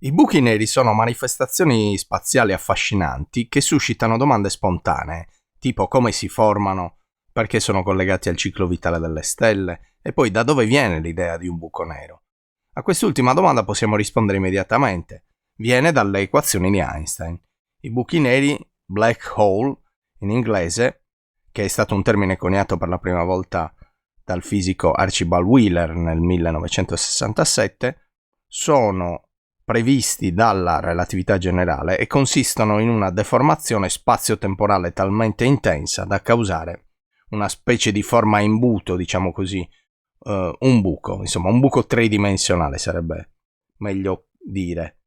I buchi neri sono manifestazioni spaziali affascinanti che suscitano domande spontanee, tipo come si formano, perché sono collegati al ciclo vitale delle stelle e poi da dove viene l'idea di un buco nero. A quest'ultima domanda possiamo rispondere immediatamente. Viene dalle equazioni di Einstein. I buchi neri, black hole in inglese, che è stato un termine coniato per la prima volta dal fisico Archibald Wheeler nel 1967, sono previsti dalla relatività generale e consistono in una deformazione spazio-temporale talmente intensa da causare una specie di forma a imbuto, diciamo così, un buco, insomma un buco tridimensionale sarebbe meglio dire.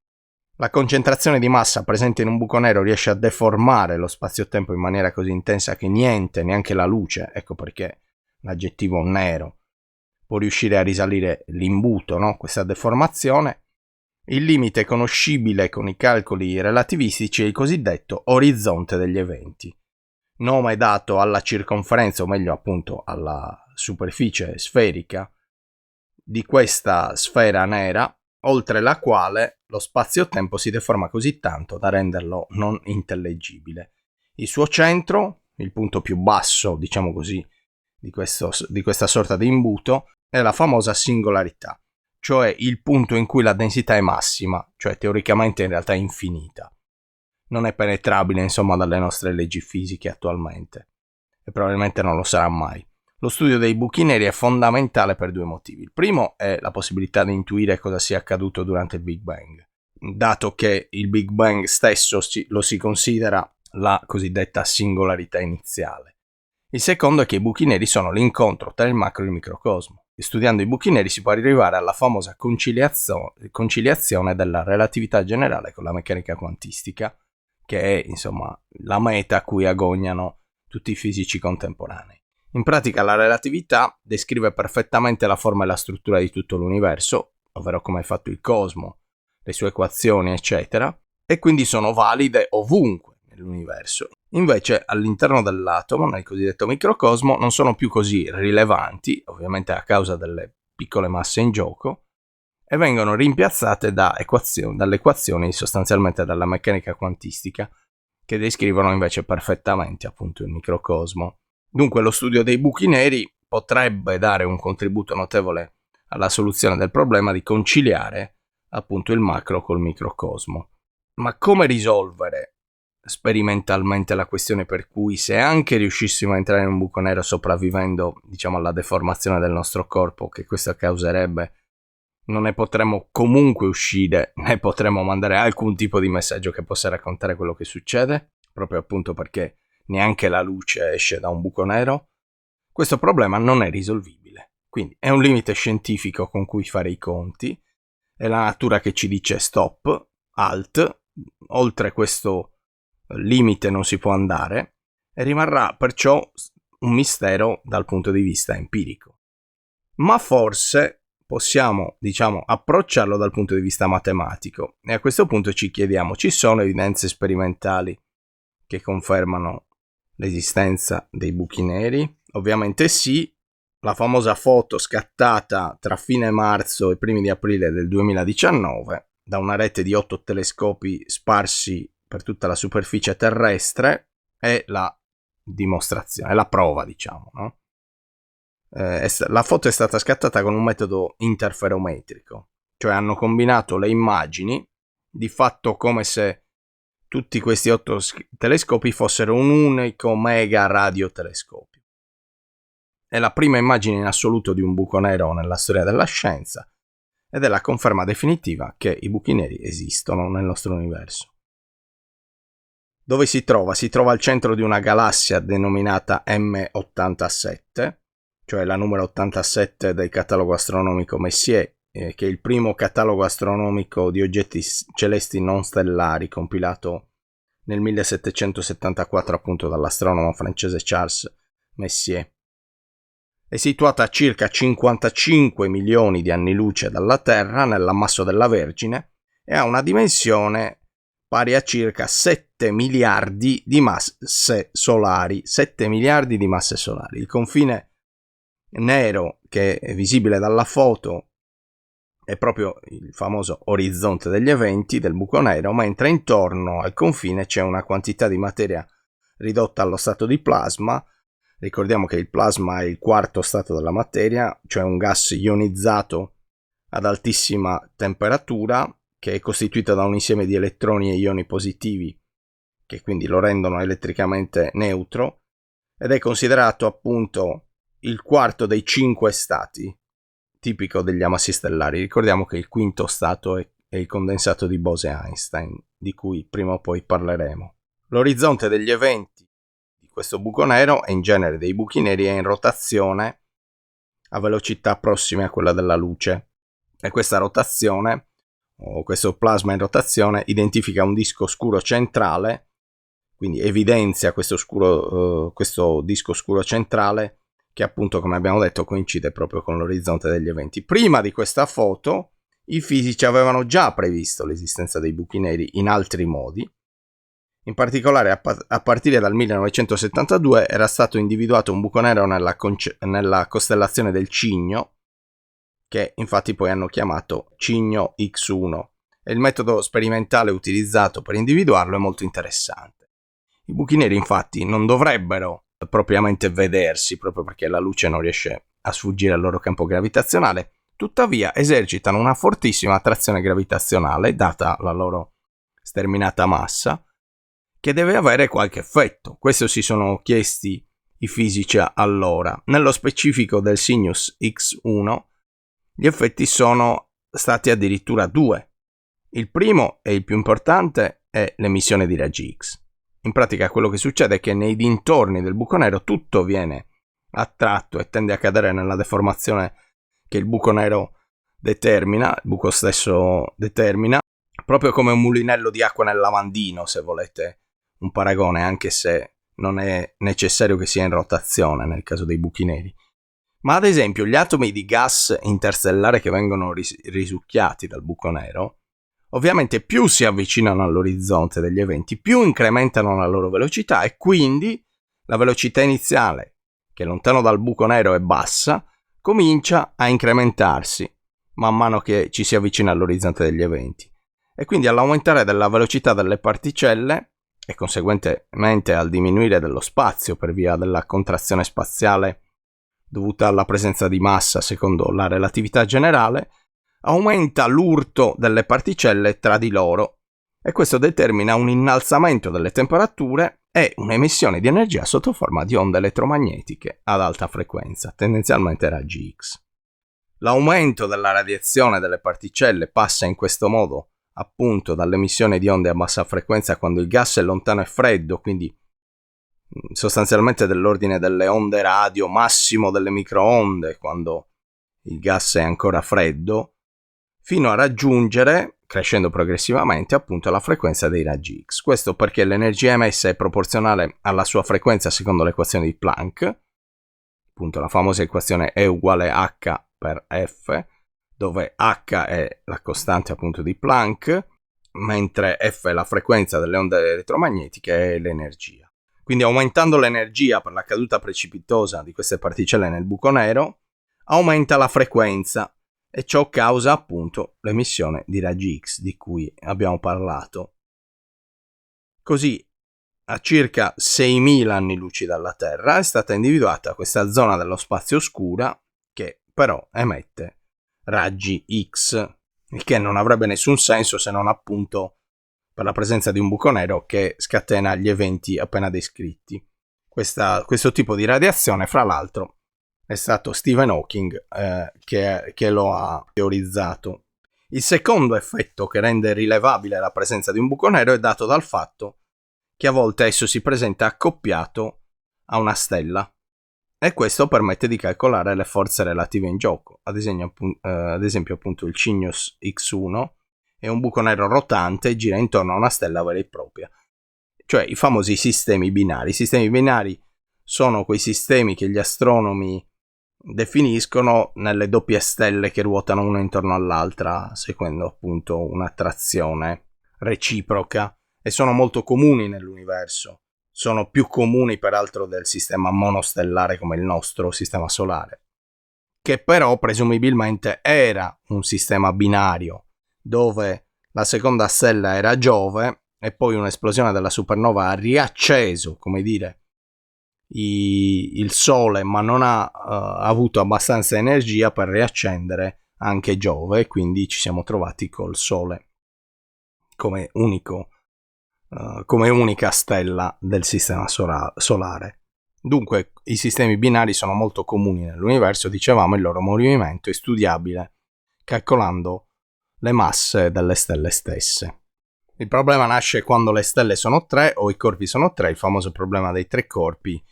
La concentrazione di massa presente in un buco nero riesce a deformare lo spazio-tempo in maniera così intensa che niente, neanche la luce, ecco perché l'aggettivo nero, può riuscire a risalire l'imbuto, no? Questa deformazione. Il limite conoscibile con i calcoli relativistici è il cosiddetto orizzonte degli eventi, nome dato alla circonferenza, o meglio appunto alla superficie sferica di questa sfera nera, oltre la quale lo spazio-tempo si deforma così tanto da renderlo non intellegibile. Il suo centro, il punto più basso, diciamo così, di questa sorta di imbuto, è la famosa singolarità, cioè il punto in cui la densità è massima, cioè teoricamente in realtà è infinita. Non è penetrabile, insomma, dalle nostre leggi fisiche attualmente, e probabilmente non lo sarà mai. Lo studio dei buchi neri è fondamentale per due motivi. Il primo è la possibilità di intuire cosa sia accaduto durante il Big Bang, dato che il Big Bang stesso lo si considera la cosiddetta singolarità iniziale. Il secondo è che i buchi neri sono l'incontro tra il macro e il microcosmo. E studiando i buchi neri si può arrivare alla famosa conciliazione della relatività generale con la meccanica quantistica, che è insomma la meta a cui agognano tutti i fisici contemporanei. In pratica la relatività descrive perfettamente la forma e la struttura di tutto l'universo, ovvero come è fatto il cosmo, le sue equazioni, eccetera, e quindi sono valide ovunque nell'universo. Invece all'interno dell'atomo, nel cosiddetto microcosmo, non sono più così rilevanti, ovviamente a causa delle piccole masse in gioco, e vengono rimpiazzate dalle equazioni sostanzialmente dalla meccanica quantistica, che descrivono invece perfettamente appunto il microcosmo. Dunque lo studio dei buchi neri potrebbe dare un contributo notevole alla soluzione del problema di conciliare appunto il macro col microcosmo. Ma come risolvere sperimentalmente la questione per cui se anche riuscissimo a entrare in un buco nero sopravvivendo, diciamo, alla deformazione del nostro corpo che questo causerebbe, non ne potremo comunque uscire, né potremo mandare alcun tipo di messaggio che possa raccontare quello che succede, proprio appunto perché neanche la luce esce da un buco nero? Questo problema non è risolvibile. Quindi è un limite scientifico con cui fare i conti, è la natura che ci dice stop, halt, oltre questo limite non si può andare, e rimarrà perciò un mistero dal punto di vista empirico. Ma forse possiamo, diciamo, approcciarlo dal punto di vista matematico, e a questo punto ci chiediamo, ci sono evidenze sperimentali che confermano l'esistenza dei buchi neri? Ovviamente sì. La famosa foto scattata tra fine marzo e primi di aprile del 2019 da una rete di 8 telescopi sparsi per tutta la superficie terrestre è la dimostrazione, è la prova, diciamo, no? La foto è stata scattata con un metodo interferometrico, cioè hanno combinato le immagini di fatto come se tutti questi 8 telescopi fossero un unico mega radiotelescopio. È la prima immagine in assoluto di un buco nero nella storia della scienza ed è la conferma definitiva che i buchi neri esistono nel nostro universo. Dove si trova? Si trova al centro di una galassia denominata M87, cioè la numero 87 del catalogo astronomico Messier, che è il primo catalogo astronomico di oggetti celesti non stellari compilato nel 1774 appunto dall'astronomo francese Charles Messier. È situata a circa 55 milioni di anni luce dalla Terra nell'ammasso della Vergine e ha una dimensione pari a circa 7 miliardi di masse solari. 7 miliardi di masse solari. Il confine nero che è visibile dalla foto è proprio il famoso orizzonte degli eventi del buco nero, mentre intorno al confine c'è una quantità di materia ridotta allo stato di plasma. Ricordiamo che il plasma è il quarto stato della materia, cioè un gas ionizzato ad altissima temperatura, che è costituito da un insieme di elettroni e ioni positivi, che quindi lo rendono elettricamente neutro, ed è considerato appunto il quarto dei 5 stati, tipico degli amassi stellari. Ricordiamo che il quinto stato è il condensato di Bose-Einstein, di cui prima o poi parleremo. L'orizzonte degli eventi di questo buco nero, e in genere dei buchi neri, è in rotazione a velocità prossime a quella della luce, e questa rotazione, o questo plasma in rotazione, identifica un disco scuro centrale, quindi evidenzia questo disco scuro centrale, che appunto, come abbiamo detto, coincide proprio con l'orizzonte degli eventi. Prima di questa foto i fisici avevano già previsto l'esistenza dei buchi neri in altri modi. In particolare a partire dal 1972 era stato individuato un buco nero nella costellazione del Cigno, che infatti poi hanno chiamato Cigno X1, e il metodo sperimentale utilizzato per individuarlo è molto interessante. I buchi neri infatti non dovrebbero propriamente vedersi, proprio perché la luce non riesce a sfuggire al loro campo gravitazionale, tuttavia esercitano una fortissima attrazione gravitazionale, data la loro sterminata massa, che deve avere qualche effetto. Questo si sono chiesti i fisici allora. Nello specifico del Cygnus X1 gli effetti sono stati addirittura 2. Il primo e il più importante è l'emissione di raggi X. In pratica quello che succede è che nei dintorni del buco nero tutto viene attratto e tende a cadere nella deformazione che il buco nero determina, il buco stesso determina, proprio come un mulinello di acqua nel lavandino, se volete un paragone, anche se non è necessario che sia in rotazione nel caso dei buchi neri. Ma ad esempio gli atomi di gas interstellare che vengono risucchiati dal buco nero, ovviamente più si avvicinano all'orizzonte degli eventi, più incrementano la loro velocità, e quindi la velocità iniziale, che lontano dal buco nero è bassa, comincia a incrementarsi man mano che ci si avvicina all'orizzonte degli eventi. E quindi all'aumentare della velocità delle particelle, e conseguentemente al diminuire dello spazio per via della contrazione spaziale dovuta alla presenza di massa secondo la relatività generale, aumenta l'urto delle particelle tra di loro, e questo determina un innalzamento delle temperature e un'emissione di energia sotto forma di onde elettromagnetiche ad alta frequenza, tendenzialmente raggi X. L'aumento della radiazione delle particelle passa in questo modo appunto dall'emissione di onde a bassa frequenza quando il gas è lontano e freddo, quindi sostanzialmente dell'ordine delle onde radio, massimo delle microonde quando il gas è ancora freddo, fino a raggiungere, crescendo progressivamente, appunto la frequenza dei raggi X. Questo perché l'energia emessa è proporzionale alla sua frequenza secondo l'equazione di Planck, appunto la famosa equazione E uguale H per F, dove H è la costante appunto di Planck, mentre F è la frequenza delle onde elettromagnetiche e l'energia. Quindi aumentando l'energia per la caduta precipitosa di queste particelle nel buco nero, aumenta la frequenza, e ciò causa appunto l'emissione di raggi X di cui abbiamo parlato. Così, a circa 6.000 anni luce dalla Terra, è stata individuata questa zona dello spazio oscura che però emette raggi X, il che non avrebbe nessun senso se non appunto per la presenza di un buco nero che scatena gli eventi appena descritti. Questo tipo di radiazione, fra l'altro, è stato Stephen Hawking che lo ha teorizzato. Il secondo effetto che rende rilevabile la presenza di un buco nero è dato dal fatto che a volte esso si presenta accoppiato a una stella, e questo permette di calcolare le forze relative in gioco. Ad esempio appunto il Cygnus X1 è un buco nero rotante e gira intorno a una stella vera e propria, cioè i famosi sistemi binari. I sistemi binari sono quei sistemi che gli astronomi definiscono nelle doppie stelle che ruotano una intorno all'altra seguendo appunto un'attrazione reciproca, e sono molto comuni nell'universo. Sono più comuni peraltro del sistema monostellare come il nostro sistema solare. che però presumibilmente era un sistema binario, dove la seconda stella era Giove e poi un'esplosione della supernova ha riacceso, come dire, il Sole, ma non ha avuto abbastanza energia per riaccendere anche Giove, e quindi ci siamo trovati col Sole come unica stella del sistema solare. Dunque, i sistemi binari sono molto comuni nell'universo, dicevamo, il loro movimento è studiabile calcolando le masse delle stelle stesse. Il problema nasce quando le stelle sono tre o i corpi sono tre, il famoso problema dei tre corpi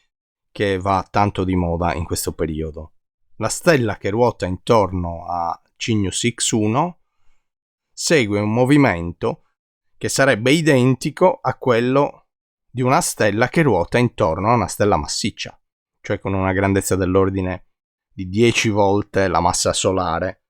che va tanto di moda in questo periodo. La stella che ruota intorno a Cygnus X1 segue un movimento che sarebbe identico a quello di una stella che ruota intorno a una stella massiccia, cioè con una grandezza dell'ordine di 10 volte la massa solare.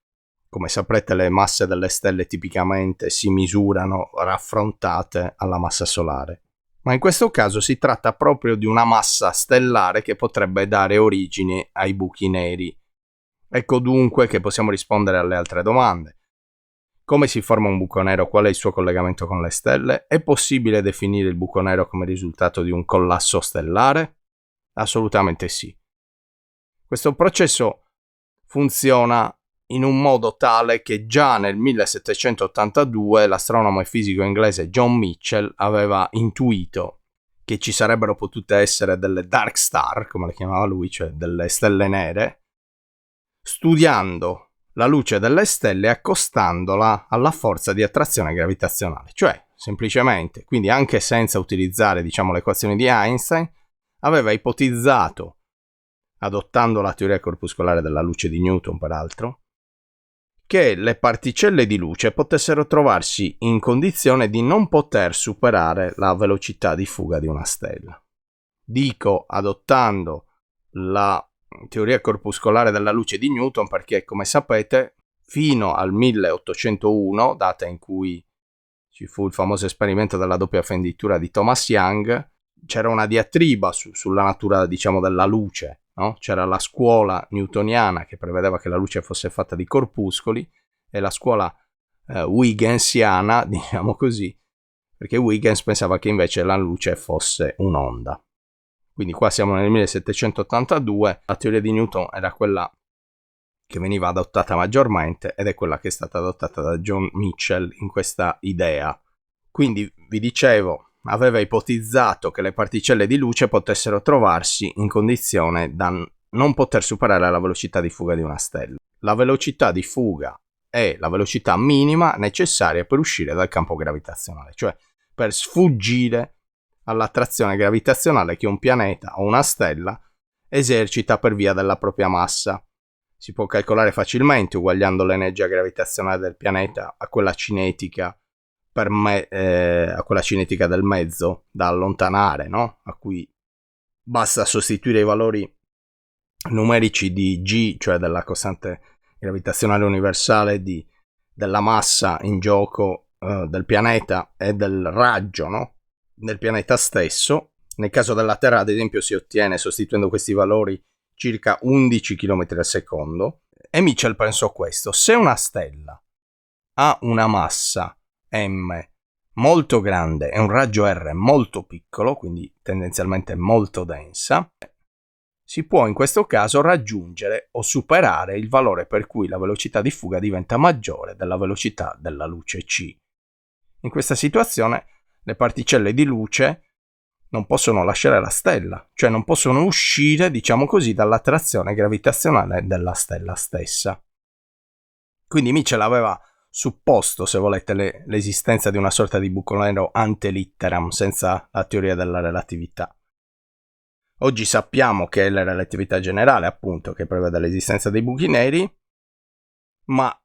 Come saprete, le masse delle stelle tipicamente si misurano raffrontate alla massa solare, ma in questo caso si tratta proprio di una massa stellare che potrebbe dare origine ai buchi neri. Ecco dunque che possiamo rispondere alle altre domande. Come si forma un buco nero? Qual è il suo collegamento con le stelle? È possibile definire il buco nero come risultato di un collasso stellare? Assolutamente sì. Questo processo funziona in un modo tale che già nel 1782 l'astronomo e fisico inglese John Michell aveva intuito che ci sarebbero potute essere delle dark star, come le chiamava lui, cioè delle stelle nere, studiando la luce delle stelle accostandola alla forza di attrazione gravitazionale, cioè semplicemente, quindi anche senza utilizzare, le equazioni di Einstein, aveva ipotizzato, adottando la teoria corpuscolare della luce di Newton peraltro, che le particelle di luce potessero trovarsi in condizione di non poter superare la velocità di fuga di una stella. Dico adottando la teoria corpuscolare della luce di Newton perché, come sapete, fino al 1801, data in cui ci fu il famoso esperimento della doppia fenditura di Thomas Young, c'era una diatriba sulla natura, della luce, no? C'era la scuola newtoniana che prevedeva che la luce fosse fatta di corpuscoli e la scuola Huygensiana, diciamo così, perché Huygens pensava che invece la luce fosse un'onda. Quindi qua siamo nel 1782, la teoria di Newton era quella che veniva adottata maggiormente ed è quella che è stata adottata da John Michell in questa idea. Quindi, vi dicevo, aveva ipotizzato che le particelle di luce potessero trovarsi in condizione da non poter superare la velocità di fuga di una stella. La velocità di fuga è la velocità minima necessaria per uscire dal campo gravitazionale, cioè per sfuggire all'attrazione gravitazionale che un pianeta o una stella esercita per via della propria massa. Si può calcolare facilmente uguagliando l'energia gravitazionale del pianeta a quella cinetica a quella cinetica del mezzo da allontanare, no? A cui basta sostituire i valori numerici di G, cioè della costante gravitazionale universale, della massa in gioco del pianeta e del raggio, no? Del pianeta stesso. Nel caso della Terra, ad esempio, si ottiene, sostituendo questi valori, circa 11 km al secondo. E Michell pensò questo: se una stella ha una massa m molto grande e un raggio r molto piccolo, quindi tendenzialmente molto densa, si può in questo caso raggiungere o superare il valore per cui la velocità di fuga diventa maggiore della velocità della luce c. In questa situazione le particelle di luce non possono lasciare la stella, cioè non possono uscire, diciamo così, dall'attrazione gravitazionale della stella stessa. Quindi Michell aveva supposto, se volete, l'esistenza di una sorta di buco nero ante litteram, senza la teoria della relatività. Oggi sappiamo che è la relatività generale, appunto, che prevede l'esistenza dei buchi neri, ma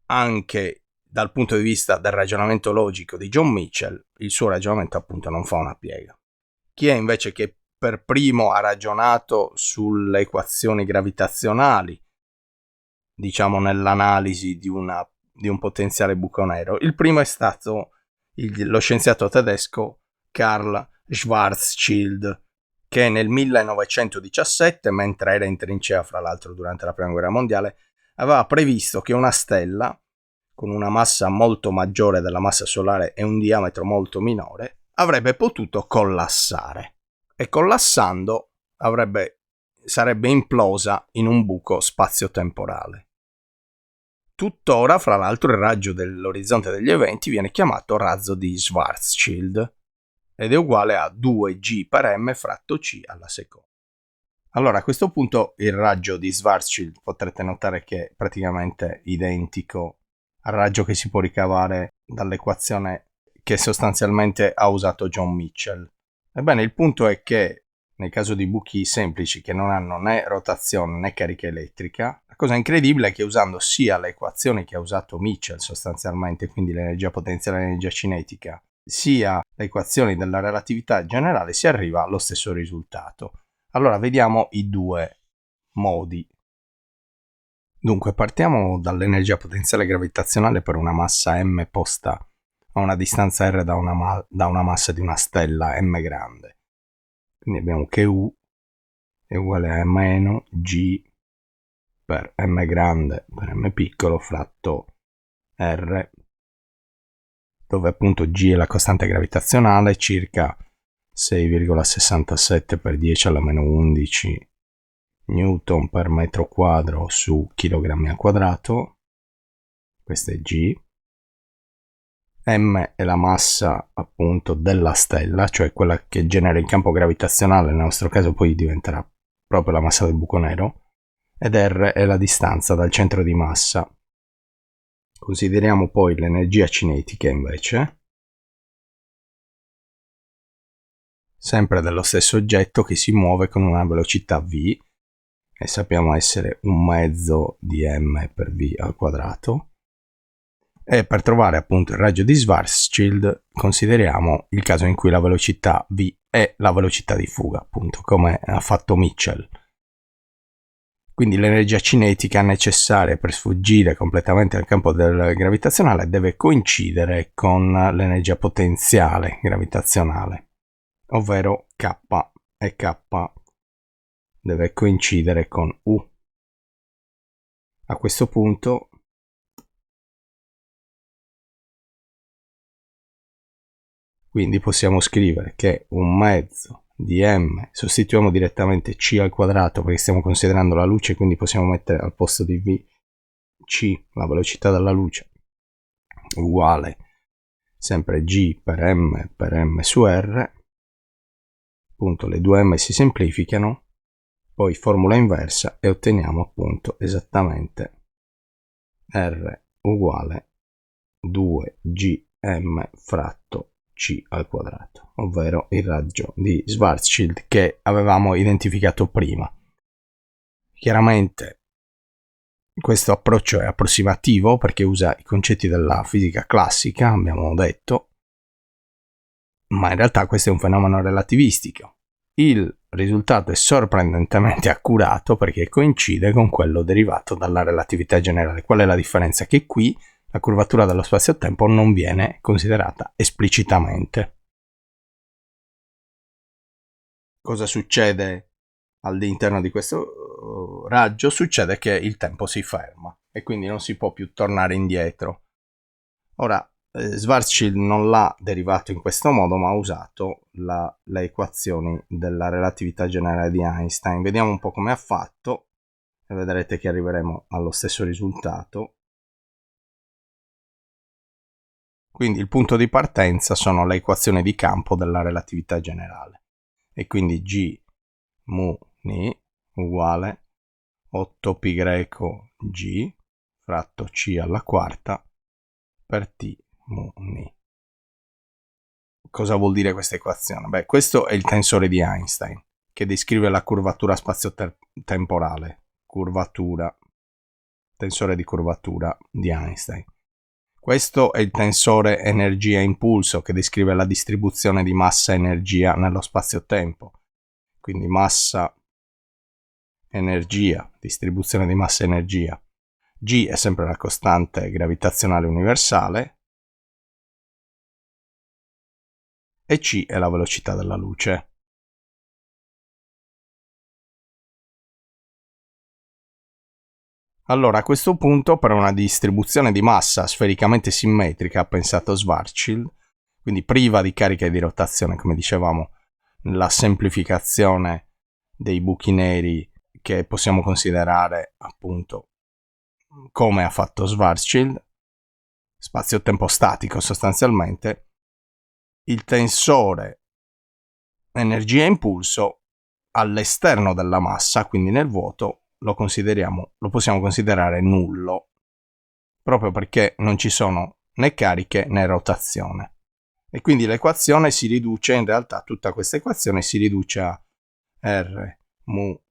anche dal punto di vista del ragionamento logico di John Michell, il suo ragionamento appunto non fa una piega. Chi è invece che per primo ha ragionato sulle equazioni gravitazionali, diciamo nell'analisi di un potenziale buco nero? Il primo è stato lo scienziato tedesco Karl Schwarzschild, che nel 1917, mentre era in trincea fra l'altro durante la Prima Guerra Mondiale, aveva previsto che una stella con una massa molto maggiore della massa solare e un diametro molto minore avrebbe potuto collassare e collassando sarebbe implosa in un buco spazio-temporale. Tuttora, fra l'altro, il raggio dell'orizzonte degli eventi viene chiamato razzo di Schwarzschild ed è uguale a 2G per m fratto C alla seconda. Allora, a questo punto il raggio di Schwarzschild potrete notare che è praticamente identico al raggio che si può ricavare dall'equazione che sostanzialmente ha usato John Mitchell. Ebbene, il punto è che nel caso di buchi semplici che non hanno né rotazione né carica elettrica, la cosa incredibile è che usando sia le equazioni che ha usato Mitchell sostanzialmente, quindi l'energia potenziale e l'energia cinetica, sia le equazioni della relatività generale, si arriva allo stesso risultato. Allora vediamo i due modi. Dunque partiamo dall'energia potenziale gravitazionale per una massa m posta a una distanza r da una massa di una stella m grande. Quindi abbiamo che U è uguale a meno G per m grande per m piccolo fratto r, dove appunto G è la costante gravitazionale, circa 6,67 per 10 alla meno 11 Newton per metro quadro su chilogrammi al quadrato. Questo è G. M è la massa appunto della stella, cioè quella che genera il campo gravitazionale, nel nostro caso poi diventerà proprio la massa del buco nero, ed R è la distanza dal centro di massa. Consideriamo poi l'energia cinetica invece, sempre dello stesso oggetto che si muove con una velocità v, e sappiamo essere un mezzo di m per v al quadrato. E per trovare appunto il raggio di Schwarzschild consideriamo il caso in cui la velocità v è la velocità di fuga, appunto come ha fatto Mitchell. Quindi l'energia cinetica necessaria per sfuggire completamente dal campo gravitazionale deve coincidere con l'energia potenziale gravitazionale, ovvero K, e K deve coincidere con U. A questo punto quindi possiamo scrivere che un mezzo di m, sostituiamo direttamente c al quadrato perché stiamo considerando la luce, quindi possiamo mettere al posto di v c, la velocità della luce, uguale sempre g per m su r, appunto le due m si semplificano, poi formula inversa e otteniamo appunto esattamente r uguale 2gm fratto c al quadrato, ovvero il raggio di Schwarzschild che avevamo identificato prima. Chiaramente questo approccio è approssimativo perché usa i concetti della fisica classica, abbiamo detto, ma in realtà questo è un fenomeno relativistico. Il risultato è sorprendentemente accurato perché coincide con quello derivato dalla relatività generale. Qual è la differenza? Che qui la curvatura dello spazio-tempo non viene considerata esplicitamente. Cosa succede all'interno di questo raggio? Succede che il tempo si ferma e quindi non si può più tornare indietro. Ora, Schwarzschild non l'ha derivato in questo modo, ma ha usato le equazioni della relatività generale di Einstein. Vediamo un po' come ha fatto e vedrete che arriveremo allo stesso risultato. Quindi il punto di partenza sono le equazioni di campo della relatività generale. E quindi G mu ni uguale 8π G fratto C alla quarta per T mu ni. Cosa vuol dire questa equazione? Beh, questo è il tensore di Einstein, che descrive la curvatura spazio-temporale. Tensore di curvatura di Einstein. Questo è il tensore energia-impulso che descrive la distribuzione di massa-energia nello spazio-tempo. Quindi massa-energia, distribuzione di massa-energia. G è sempre la costante gravitazionale universale e C è la velocità della luce. Allora, a questo punto, per una distribuzione di massa sfericamente simmetrica, ha pensato Schwarzschild, quindi priva di carica di rotazione, come dicevamo, la semplificazione dei buchi neri che possiamo considerare appunto come ha fatto Schwarzschild, spazio-tempo statico sostanzialmente, il tensore energia-impulso all'esterno della massa, quindi nel vuoto, lo possiamo considerare nullo, proprio perché non ci sono né cariche né rotazione. E quindi l'equazione si riduce, in realtà tutta questa equazione si riduce a R mu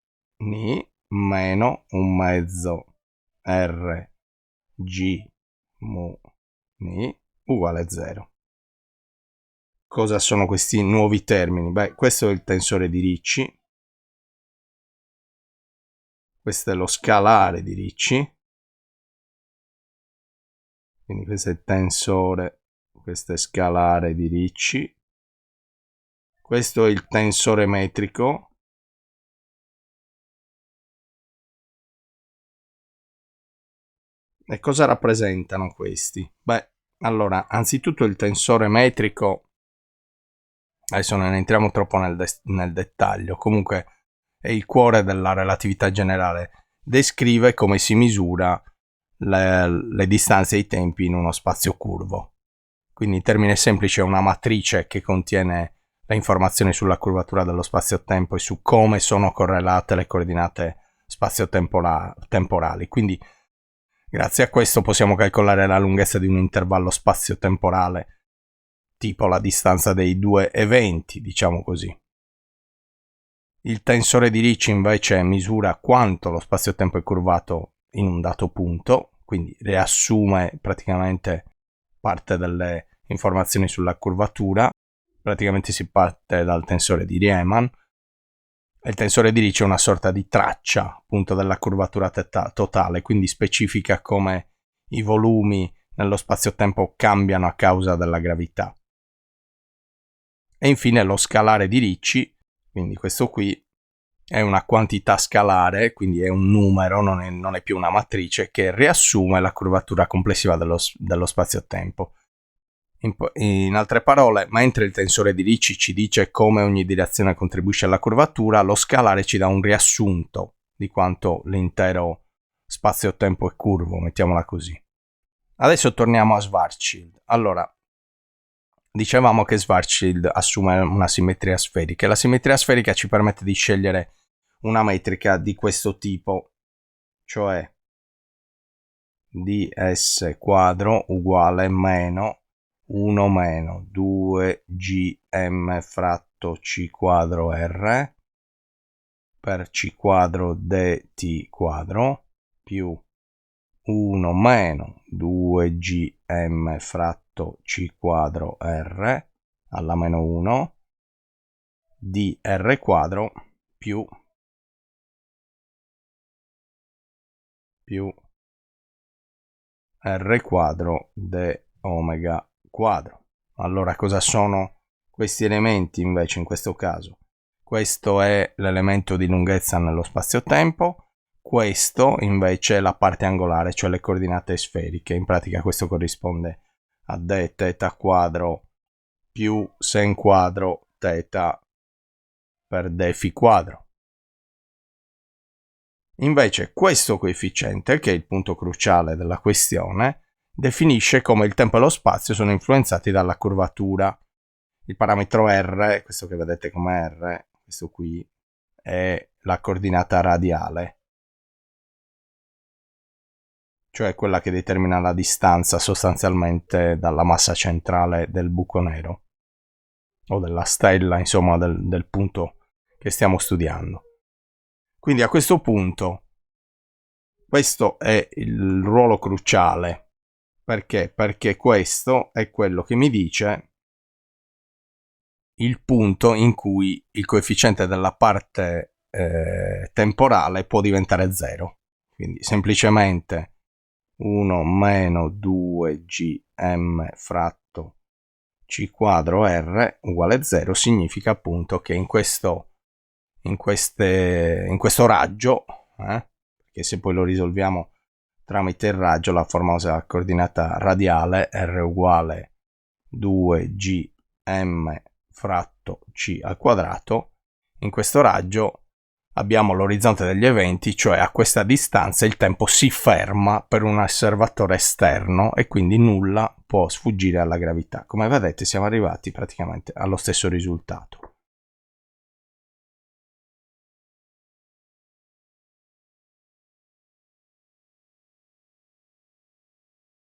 ni meno un mezzo R g mu ni uguale 0. Cosa sono questi nuovi termini? Beh, questo è il tensore di Ricci, questo è lo scalare di Ricci, quindi questo è il tensore, questo è scalare di Ricci, questo è il tensore metrico, e cosa rappresentano questi? Beh, allora, anzitutto il tensore metrico, adesso non entriamo troppo nel dettaglio, comunque è il cuore della relatività generale, descrive come si misura le distanze e i tempi in uno spazio curvo. Quindi in termini semplici è una matrice che contiene le informazioni sulla curvatura dello spazio-tempo e su come sono correlate le coordinate spazio-temporali. Quindi grazie a questo possiamo calcolare la lunghezza di un intervallo spazio-temporale, tipo la distanza dei due eventi, diciamo così. Il tensore di Ricci invece misura quanto lo spazio-tempo è curvato in un dato punto, quindi riassume praticamente parte delle informazioni sulla curvatura. Praticamente si parte dal tensore di Riemann. Il tensore di Ricci è una sorta di traccia appunto della curvatura totale, quindi specifica come i volumi nello spazio-tempo cambiano a causa della gravità. E infine lo scalare di Ricci, quindi questo qui è una quantità scalare, quindi è un numero, non è più una matrice, che riassume la curvatura complessiva dello spazio-tempo. In altre parole, mentre il tensore di Ricci ci dice come ogni direzione contribuisce alla curvatura, lo scalare ci dà un riassunto di quanto l'intero spazio-tempo è curvo, mettiamola così. Adesso torniamo a Schwarzschild. Allora, dicevamo che Schwarzschild assume una simmetria sferica e la simmetria sferica ci permette di scegliere una metrica di questo tipo, cioè ds quadro uguale meno 1 meno 2gm fratto c quadro r per c quadro dt quadro più 1 meno 2gm fratto c quadro r alla meno 1 dr quadro più r quadro d omega quadro. Allora, cosa sono questi elementi invece in questo caso? Questo è l'elemento di lunghezza nello spazio-tempo, questo invece è la parte angolare, cioè le coordinate sferiche. In pratica questo corrisponde a d θ quadro più sen quadro θ per d φ quadro. Invece questo coefficiente, che è il punto cruciale della questione, definisce come il tempo e lo spazio sono influenzati dalla curvatura. Il parametro r, questo che vedete come r, questo qui, è la coordinata radiale, cioè quella che determina la distanza sostanzialmente dalla massa centrale del buco nero, o della stella, insomma, del punto che stiamo studiando. Quindi a questo punto, questo è il ruolo cruciale. Perché? Perché questo è quello che mi dice il punto in cui il coefficiente della parte temporale può diventare 0. Quindi semplicemente 1 meno 2gm fratto c quadro r uguale 0 significa appunto che in questo raggio, perché se poi lo risolviamo tramite il raggio, la famosa coordinata radiale R uguale 2gm fratto c al quadrato. In questo raggio abbiamo l'orizzonte degli eventi, cioè a questa distanza il tempo si ferma per un osservatore esterno e quindi nulla può sfuggire alla gravità. Come vedete siamo arrivati praticamente allo stesso risultato.